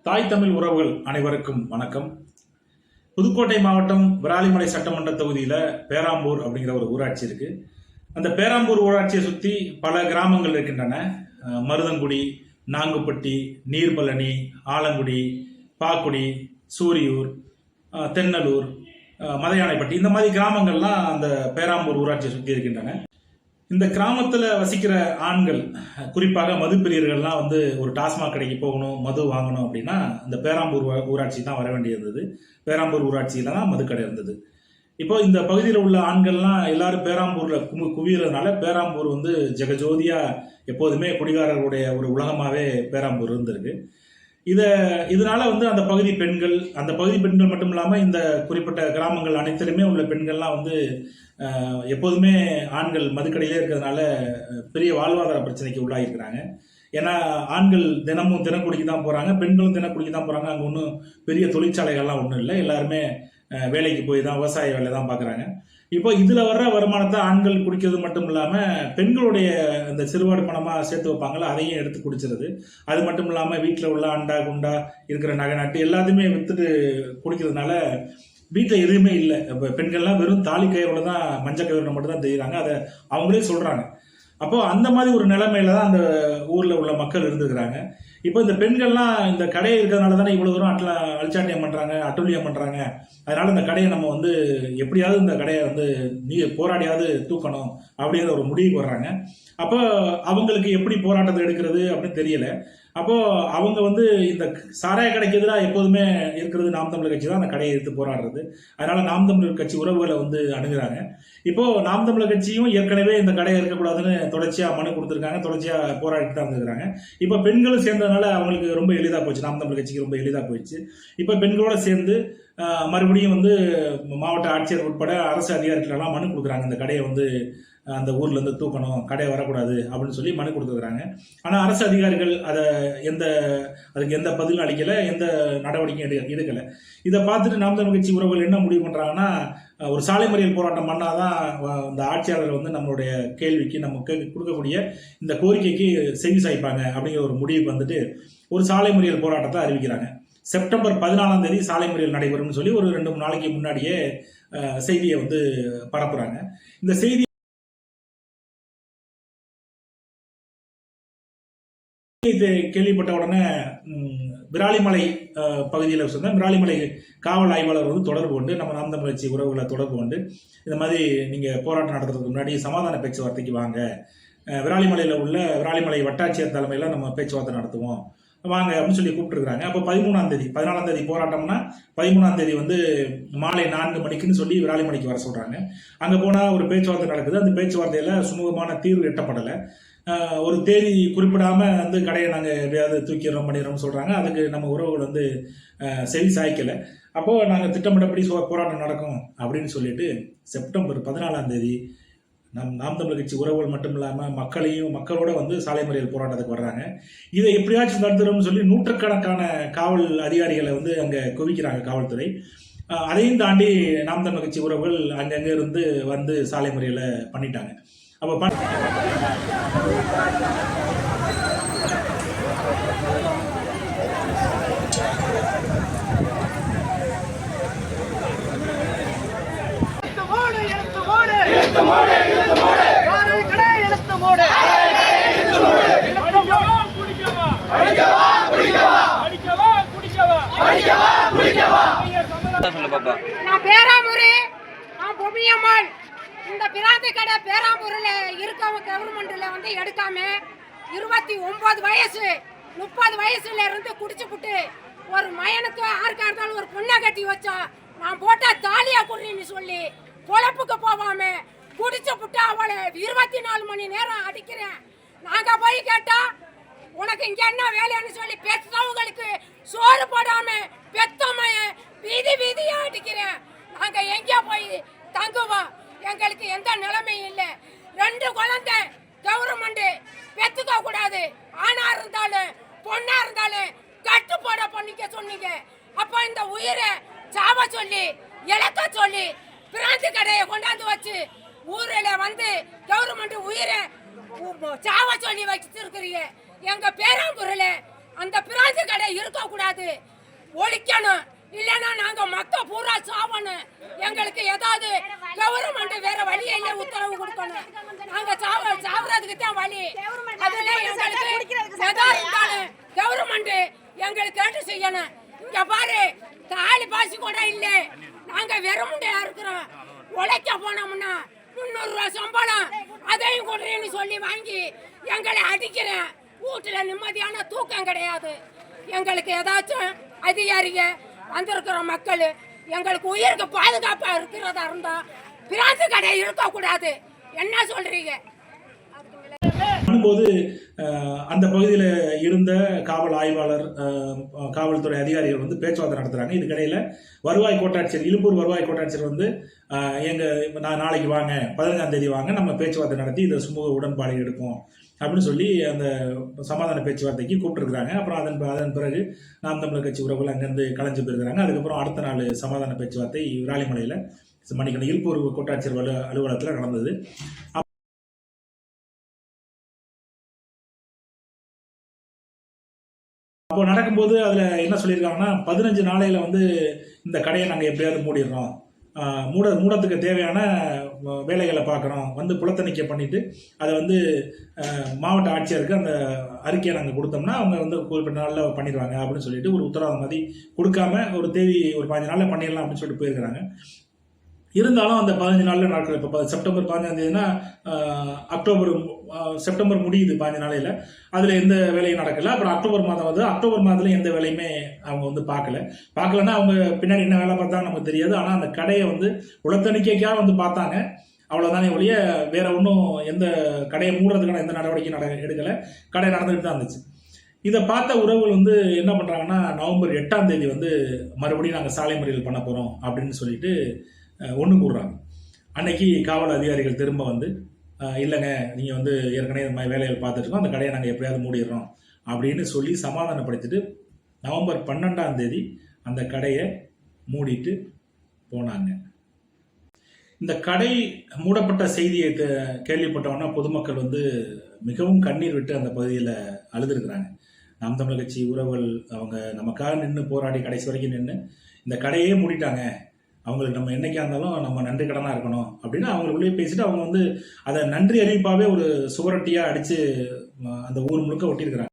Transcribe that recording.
தாய் தமிழ் உறவுகள் அனைவருக்கும் வணக்கம். புதுக்கோட்டை மாவட்டம் விராலிமலை சட்டமன்ற தொகுதியில் பேராம்பூர் அப்படிங்கிற ஒரு ஊராட்சி இருக்கு. அந்த பேராம்பூர் ஊராட்சியை சுற்றி பல கிராமங்கள் இருக்கின்றன. மருதங்குடி, நாங்குப்பட்டி, நீர்பழனி, ஆலங்குடி, பாக்குடி, சூரியூர், தென்னலூர், மதையானைப்பட்டி, இந்த மாதிரி கிராமங்கள்லாம் அந்த பேராம்பூர் ஊராட்சியை சுற்றி இருக்கின்றன. இந்த கிராமத்தில் வசிக்கிற ஆண்கள், குறிப்பாக மது பிரியர்கள்லாம் ஒரு டாஸ்மாக் கடைக்கு போகணும், மது வாங்கணும் அப்படின்னா இந்த பேராம்பூர் ஊராட்சி தான் வர வேண்டியிருந்தது. பேராம்பூர் ஊராட்சியில் தான் மதுக்கடை இருந்தது. இப்போ இந்த பகுதியில் உள்ள ஆண்கள்லாம் எல்லாரும் பேராம்பூரில் குவியறதுனால பேராம்பூர் ஜெகஜோதியா எப்போதுமே குடிகாரர்களுடைய ஒரு உலகமாகவே பேராம்பூர் இருந்திருக்கு. இதனால அந்த பகுதி பெண்கள் மட்டும் இல்லாமல் இந்த குறிப்பிட்ட கிராமங்கள் அனைத்திலுமே உள்ள பெண்கள்லாம் எப்போதுமே ஆண்கள் மதுக்கடையிலே இருக்கிறதுனால பெரிய வாழ்வாதார பிரச்சனைக்கு உள்ளாகிருக்கிறாங்க. ஏன்னா ஆண்கள் தினக்குடிக்கு தான் போகிறாங்க, பெண்களும் தினக்குடிக்கு தான் போகிறாங்க. அங்கே ஒன்றும் பெரிய தொழிற்சாலைகள்லாம் ஒன்றும் இல்லை, எல்லாருமே வேலைக்கு போய் தான் விவசாய வேலை தான் பார்க்குறாங்க. இப்போ இதில் வர்ற வருமானத்தை ஆண்கள் குடிக்கிறது மட்டும் இல்லாமல் பெண்களுடைய இந்த சிறுவாடு பணமாக சேர்த்து வைப்பாங்களா, அதையும் எடுத்து குடிச்சிருது. அது மட்டும் இல்லாமல் வீட்டில் உள்ள அண்டா குண்டா இருக்கிற நகை நாட்டு எல்லாத்தையுமே விற்றுட்டு குடிக்கிறதுனால வீட்டில் எதுவுமே இல்லை. இப்போ பெண்கள்லாம் வெறும் தாலி கயிறோட தான், மஞ்சள் கயிறோட மட்டும் தான் தெரியுறாங்க. அதை அவங்களே சொல்கிறாங்க. அப்போ அந்த மாதிரி ஒரு நிலைமையில தான் அந்த ஊரில் உள்ள மக்கள் இருந்துக்கிறாங்க. இப்போ இந்த பெண்கள்லாம் இந்த கடையை இருக்கிறதுனால தானே இவ்வளோ தூரம் அழிச்சாட்டியம் பண்ணுறாங்க, அட்டூழியம் பண்ணுறாங்க. அதனால இந்த கடையை நம்ம எப்படியாவது இந்த கடையை போராடியாவது தூக்கணும் அப்படிங்கிற ஒரு முடிவுக்கு வர்றாங்க. அப்போ அவங்களுக்கு எப்படி போராட்டத்தை எடுக்கிறது அப்படின்னு தெரியல. அப்போ அவங்க இந்த சாராய கடைக்கு எதிராக எப்போதுமே இருக்கிறது நாம் தமிழர் கட்சி தான் அந்த கடையை எடுத்து போராடுறது. அதனால நாம் தமிழர் கட்சி உறவுகளை அணுகுறாங்க. இப்போ நாம் தமிழர் கட்சியும் ஏற்கனவே இந்த கடையை இருக்கக்கூடாதுன்னு தொடர்ச்சியாக மனு கொடுத்துருக்காங்க, தொடர்ச்சியாக போராடிட்டு தான் இருந்துக்கிறாங்க. இப்போ பெண்களும் சேர்ந்ததுனால அவங்களுக்கு ரொம்ப எளிதாக போச்சு, நாம் தமிழர் கட்சிக்கு ரொம்ப எளிதாக போயிடுச்சு. இப்போ பெண்களோட சேர்ந்து மறுபடியும் மாவட்ட ஆட்சியர் உட்பட அரசு அதிகாரிகளெல்லாம் மனு கொடுக்குறாங்க. இந்த கடையை அந்த ஊர்லேருந்து தூக்கணும், கடை வரக்கூடாது அப்படின்னு சொல்லி மனு கொடுத்துருக்குறாங்க. ஆனால் அரசு அதிகாரிகள் அதுக்கு எந்த பதிலும் அளிக்கலை, எந்த நடவடிக்கையும் எடுக்கலை. இதை பார்த்துட்டு நாம் தமிழ் கட்சி உறவுகள் என்ன முடிவு பண்ணுறாங்கன்னா, ஒரு சாலை மறியல் போராட்டம் பண்ணாதான் இந்த ஆட்சியாளர்கள் நம்மளுடைய கேள்விக்கு நம்ம கொடுக்கக்கூடிய இந்த கோரிக்கைக்கு செவி சாய்ப்பாங்க அப்படிங்கிற ஒரு முடிவுக்கு ஒரு சாலை மறியல் போராட்டத்தை அறிவிக்கிறாங்க. செப்டம்பர் 14ஆம் தேதி சாலை மறியல் நடைபெறும்னு சொல்லி ஒரு 2-3 நாளைக்கு முன்னாடியே செய்தியை பரப்புறாங்க. இந்த செய்தி கேள்விப்பட்ட உடனே விராலிமலை பகுதியில் விராலிமலை காவல் ஆய்வாளர் தொடர்பு கொண்டு நம்ம நாம் தமிழ் கட்சி உறவுகளை தொடர்பு கொண்டு இந்த மாதிரி நீங்கள் போராட்டம் நடத்துறதுக்கு முன்னாடி சமாதான பேச்சுவார்த்தைக்கு வாங்க, விராலிமலையில் உள்ள விராலிமலை வட்டாட்சியர் தலைமையில் நம்ம பேச்சுவார்த்தை நடத்துவோம் வாங்க அப்படின்னு சொல்லி கூப்பிட்டுருக்காங்க. அப்போ 14ஆம் தேதி போராட்டம்னா 13ஆம் தேதி மாலை 4 மணிக்குன்னு சொல்லி விராலிமலைக்கு வர சொல்கிறாங்க. அங்கே போனால் ஒரு பேச்சுவார்த்தை நடக்குது. அந்த பேச்சுவார்த்தையில் சுமூகமான தீர்வு எட்டப்படலை. ஒரு தேதி குறிப்பிடாமல் கடையை நாங்கள் எப்படியாவது தூக்கிடுறோம் பண்ணிடுறோம்னு சொல்கிறாங்க. அதுக்கு நம்ம உறவுகள் செவி சாய்க்கலை. அப்போது நாங்கள் திட்டமிட்டபடி போராட்டம் நடக்கும் அப்படின்னு சொல்லிட்டு செப்டம்பர் 14ஆம் தேதி நாம் தமிழர் கட்சி உறவுகள் மட்டும் இல்லாமல் மக்களோட சாலை மறியல் போராட்டத்துக்கு வர்றாங்க. இதை எப்படியாச்சும் தடுத்துறோம்னு சொல்லி நூற்றுக்கணக்கான காவல் அதிகாரிகளை அங்கே குவிக்கிறாங்க காவல்துறை. அதையும் தாண்டி நாம் தமிழர் கட்சி உறவுகள் அங்கங்கே இருந்து சாலை மறியலை பண்ணிட்டாங்க. அப்போ இந்த பிராந்தி கடை பேராம்பூரில் இருக்கவங்க கவர்மெண்ட்ல எடுக்காம 29 வயசு 30 வயசுல இருந்து குடிச்சுப்புட்டு ஒரு மயனுக்கு யாருக்கா இருந்தாலும் ஒரு பொண்ணை கட்டி வச்சா நான் போட்டா தாலியா குடின்னு சொல்லி பொழப்புக்கு போவாம குடிச்சுப்புட்டு அவளை 24 மணி நேரம் அடிக்கிறேன். நாங்க போய் கேட்டா உனக்கு இங்க என்ன வேலைன்னு சொல்லி பெத்தவங்களுக்கு சோறு போடாம பெத்தமைய வீதியா அடிக்கிறேன். நாங்க எங்க போய் தங்குவோம்? எங்களுக்கு எந்த நிலைமையும் இல்லை. 2 குழந்தை கவர்மெண்ட் பெத்துக்க கூடாது, ஆணா இருந்தாலும் பொண்ணா இருந்தாலும் கட்டுப்பாட பண்ணிக்க சொன்னீங்க. அப்ப இந்த உயிரை சாவ சொல்லி இழக்க சொல்லி பிராந்தி கடையை கொண்டாந்து வச்சு ஊரில் கவர்மெண்ட் உயிரை சாவ சொல்லி வச்சிருக்கிறீங்க. எங்க பேராம்பூரில் அந்த பிராந்தி கடை இருக்க கூடாது. கூடாது, ஒழிக்கணும். இல்லைன்னா நாங்க மொத்த பூரா சாவணும். எங்களுக்கு ஏதாவது கவர்மெண்ட் வேற வழியே இல்லை, உத்தரவு கொடுக்கணும். நாங்க சாவறதுக்கு தான் வழி. அதுல எங்களுக்கு எதா இருந்தாலும் கவர்மெண்ட் எங்களுக்கு கேட்டு செய்யணும். இங்க பாரு, காலி பாசி கூட இல்லை. நாங்க வெறுமுண்டையா இருக்கிறோம். உழைக்க போனோம்னா 300 ரூபாய் சம்பளம், அதையும் கொடுறேன்னு சொல்லி வாங்கி எங்களை அடிக்கிறேன். வீட்டுல நிம்மதியான தூக்கம் கிடையாது. எங்களுக்கு ஏதாச்சும் அதிகாரிங்க வந்திருக்கிற மக்கள் எங்களுக்கு உயிருக்கு பாதுகாப்பா இருக்கிறதா இருந்தா பிராந்து கடை இருக்கக்கூடாது. என்ன சொல்றீங்க? பண்ணும்போது அந்த பகுதியில் இருந்த காவல் ஆய்வாளர், காவல்துறை அதிகாரிகள் வந்து பேச்சுவார்த்தை நடத்துகிறாங்க. இதுக்கிடையில் வருவாய் கோட்டாட்சியர், இலுப்பூர் வருவாய் கோட்டாட்சியர் வந்து நான் நாளைக்கு வாங்க, 15ஆம் தேதி வாங்க, நம்ம பேச்சுவார்த்தை நடத்தி இதை சுமூக உடன்பாடு எடுப்போம் அப்படின்னு சொல்லி அந்த சமாதான பேச்சுவார்த்தைக்கு கூப்பிட்டுருக்குறாங்க. அப்புறம் அதன் பிறகு நாம் தமிழர் கட்சி உறவுகள் அங்கேருந்து கலைஞ்சு போயிருக்கிறாங்க. அதுக்கப்புறம் அடுத்த நாள் சமாதான பேச்சுவார்த்தை விராலிமலையில் மணிக்கணும் இலுப்பூர் கோட்டாட்சியர் அலுவலகத்தில் நடந்தது. அப்போ நடக்கும்போது அதில் என்ன சொல்லியிருக்காங்கன்னா, 15 நாளையில் வந்து இந்த கடையை நாங்கள் எப்படியாவது மூடிடுறோம், மூடத்துக்கு தேவையான வேலைகளை பார்க்குறோம், வந்து புலத்தணிக்கை பண்ணிவிட்டு அதை வந்து மாவட்ட ஆட்சியருக்கு அந்த அறிக்கையை நாங்கள் கொடுத்தோம்னா அவங்க வந்து குறிப்பிட்ட நாளில் பண்ணிடுவாங்க அப்படின்னு சொல்லிட்டு ஒரு உத்தரவாதம் மாதிரி கொடுக்காம ஒரு தேதி ஒரு 15 நாளில் பண்ணிடலாம் அப்படின்னு சொல்லிட்டு போயிருக்கிறாங்க. இருந்தாலும் அந்த 15 நாளில் நடக்கல. இப்போ செப்டம்பர் 15ஆம் தேதினா செப்டம்பர் முடியுது 15 நாளையில், அதில் எந்த வேலையும் நடக்கலை. அப்புறம் அக்டோபர் மாதம் வந்து அக்டோபர் மாதத்துல எந்த வேலையுமே அவங்க வந்து பார்க்கலன்னா அவங்க பின்னாடி என்ன வேலை பார்த்தா நமக்கு தெரியாது. ஆனால் அந்த கடையை வந்து உளத்தணிக்கைக்காக வந்து பார்த்தாங்க, அவ்வளோதானே ஒழிய வேற ஒன்றும் எந்த கடையை மூடுறதுக்கான எந்த நடவடிக்கையும் எடுக்கலை. கடை நடந்துகிட்டு தான் இருந்துச்சு. இதை பார்த்த உறவுகள் வந்து என்ன பண்ணுறாங்கன்னா, நவம்பர் 8ஆம் தேதி வந்து மறுபடியும் நாங்கள் சாலை மறியல் பண்ண போகிறோம் அப்படின்னு சொல்லிட்டு ஒன்று கூடுறாங்க. அன்னைக்கு காவல் அதிகாரிகள் திரும்ப வந்து இல்லைங்க, நீங்கள் வந்து ஏற்கனவே இந்த மாதிரி வேலைகள் பார்த்துட்ருக்கோம், அந்த கடையை நாங்கள் எப்படியாவது மூடிடுறோம் அப்படின்னு சொல்லி சமாதானப்படுத்திட்டு நவம்பர் 12ஆம் தேதி அந்த கடையை மூடிட்டு போனாங்க. இந்த கடை மூடப்பட்ட செய்தியை கேள்விப்பட்டவொன்னா பொதுமக்கள் வந்து மிகவும் கண்ணீர் விட்டு அந்த பகுதியில் அழுதுருக்குறாங்க. நாம் தமிழர் கட்சி உறவுகள் அவங்க நமக்காக நின்று போராடி கடைசி வரைக்கும் நின்று இந்த கடையே மூடிட்டாங்க, அவங்களுக்கு நம்ம என்னைக்கா இருந்தாலும் நம்ம நன்றி கடனாக இருக்கணும் அப்படின்னு அவங்களுக்குள்ளேயே பேசிட்டு அவங்க வந்து அதை நன்றி அறிவிப்பாகவே ஒரு சுவரொட்டியாக அடித்து அந்த ஊர் முழுக்க ஒட்டியிருக்கிறாங்க.